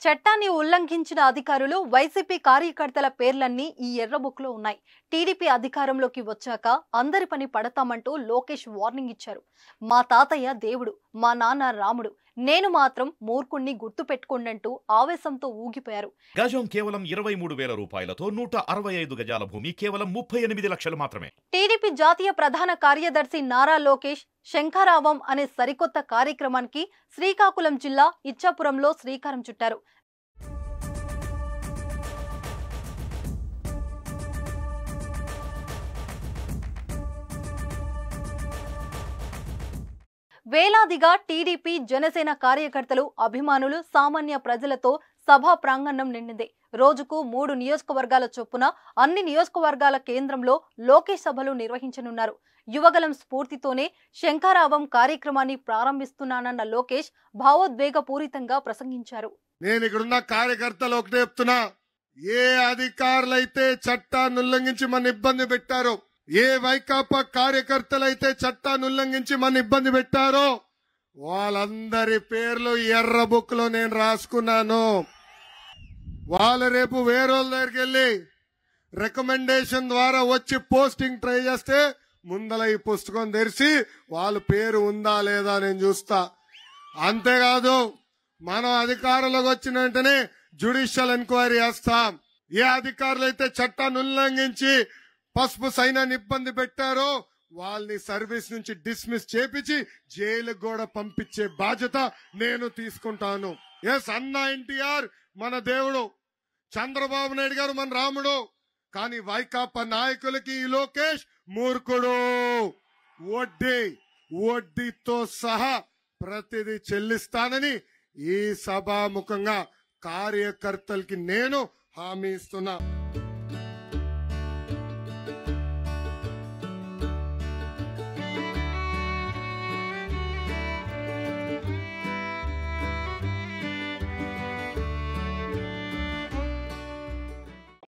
చట్టాన్ని ఉల్లంఘించిన అధికారులు వైసీపీ కార్యకర్తల పేర్లన్నీ ఈ ఎర్ర బుక్లో ఉన్నాయి. టీడీపీ అధికారంలోకి వచ్చాక అందరి పని పడతామంటూ లోకేష్ వార్నింగ్ ఇచ్చారు. మా తాతయ్య దేవుడు, మా నాన్న రాముడు, నేను మాత్రం మూర్ఖుణ్ణి గుర్తు పెట్టుకోండంటూ ఆవేశంతో ఊగిపోయారు. గజం కేవలం 23,000 రూపాయలతో 165 గజాల భూమి కేవలం 38 లక్షలు మాత్రమే. టీడీపీ జాతీయ ప్రధాన కార్యదర్శి నారా లోకేష్ శంఖారావం అనే సరికొత్త కార్యక్రమానికి శ్రీకాకుళం జిల్లా ఇచ్చాపురంలో శ్రీకారం చుట్టారు. వేలాదిగా టీడీపీ జనసేన కార్యకర్తలు, అభిమానులు, సామాన్య ప్రజలతో సభా ప్రాంగణం నిండింది. రోజుకు 3 నియోజకవర్గాల చొప్పున అన్ని నియోజకవర్గాల కేంద్రంలో లోకేష్ సభలు నిర్వహించనున్నారు. యువగలం స్ఫూర్తితోనే శంఖారావం కార్యక్రమాన్ని ప్రారంభిస్తున్నానన్న లోకేష్ భావోద్వేగపూరితంగా ప్రసంగించారు. నేను ఇక్కడున్న కార్యకర్తలు ఒకటే చెప్తున్నా, ఏ అధికారులైతే చట్టాన్ని ఉల్లంఘించి మన ఇబ్బంది పెట్టారో, ఏ వైకాపా కార్యకర్తలైతే చట్టాన్ని ఉల్లంఘించి మన ఇబ్బంది పెట్టారో వాళ్ళందరి పేర్లు ఎర్ర బుక్ లో నేను రాసుకున్నాను. వాళ్ళు రేపు వేరేళ్ళ దగ్గరికి వెళ్ళి రికమెండేషన్ ద్వారా వచ్చి పోస్టింగ్ ట్రై చేస్తే ముందల ఈ పుస్తకం తెరిచి వాళ్ళ పేరు ఉందా లేదా నేను చూస్తా. అంతేకాదు, మనం అధికారంలోకి వచ్చిన వెంటనే జ్యుడిషియల్ ఎంక్వైరీ చేస్తాం. ఏ అధికారులు అయితే చట్టాన్ని ఉల్లంఘించి పసుపు సైన్యాన్ని ఇబ్బంది పెట్టారో వాళ్ళని సర్వీస్ నుంచి డిస్మిస్ చేపించి జైలుకు కూడా పంపించే బాధ్యత నేను తీసుకుంటాను. ఎస్, అన్న ఎన్టీఆర్ మన దేవుడు, చంద్రబాబు నాయుడు గారు మన రాముడు, కానీ వైకాపా నాయకులకి ఈ లోకేష్ మూర్ఖుడు. వడ్డీతో సహా ప్రతిదీ చెల్లిస్తానని ఈ సభాముఖంగా కార్యకర్తలకి నేను హామీ ఇస్తున్నా.